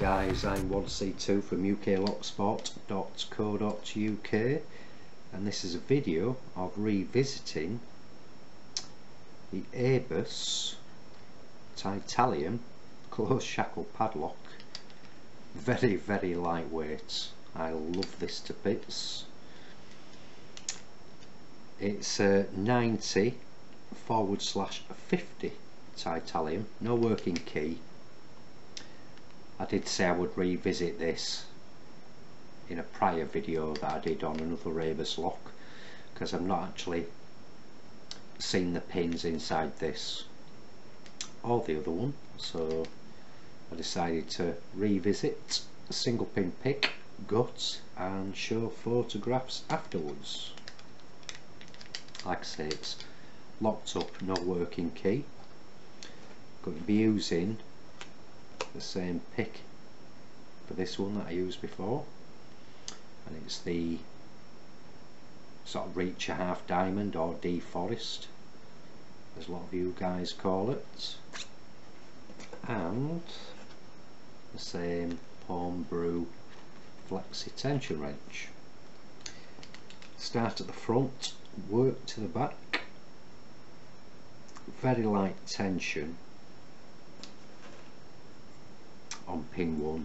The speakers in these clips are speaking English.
guys, I'm 1C2 from uklocksport.co.uk, and this is a video of revisiting the Airbus TITALIUM closed shackle padlock. Very lightweight. I love this to bits. It's a 90/50 TITALIUM, no working key. I did say I would revisit this in a prior video that I did on another Airbus lock, because I've not actually seen the pins inside this or the other one, so I decided to revisit a single pin pick, gut, and show photographs afterwards. Like I say, it's locked up, no working key. Going to be using the same pick for this one that I used before, and it's the sort of Reacher half diamond, or D Forest as a lot of you guys call it, and the same homebrew flexi tension wrench. Start at the front, work to the back, very light tension on pin 1.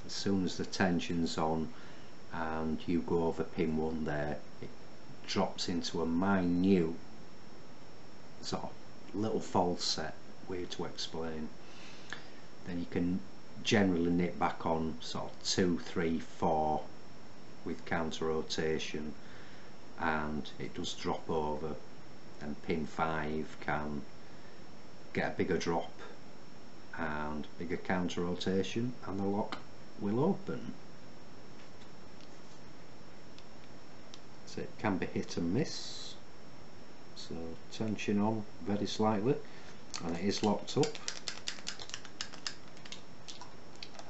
As soon as the tension's on and you go over pin 1 there, it drops into a minute sort of little false set, weird to explain. Then you can generally knit back on sort of 2, 3, 4 with counter rotation, and it does drop over, and pin 5 can get a bigger drop and bigger counter rotation, and the lock will open. So it can be hit and miss. So tension on very slightly, and it is locked up.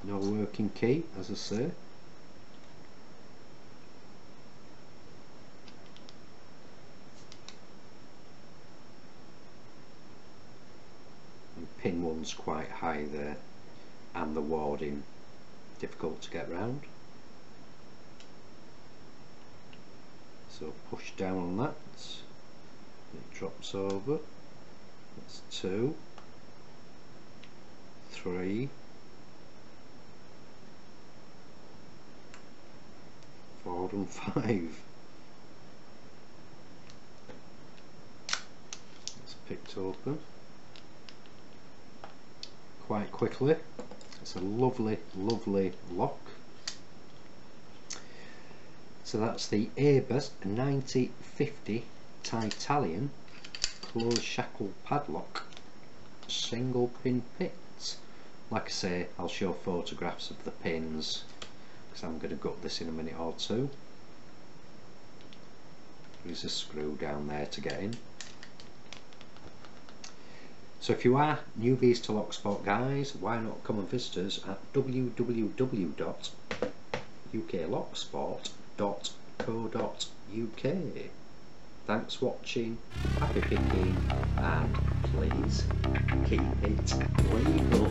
No working key, as I say. Pin 1's quite high there, and the warding difficult to get round, so push down on that, it drops over. That's 2, 3, 4 and 5. It's picked open quite quickly. It's a lovely lock. So that's the Airbus 90/50 TITALIUM closed shackle padlock single pin pits. Like I say, I'll show photographs of the pins because I'm going to gut this in a minute or two. There's a screw down there to get in. So if you are newbies to Locksport guys, why not come and visit us at www.uklocksport.co.uk. Thanks for watching, happy picking, and please keep it legal.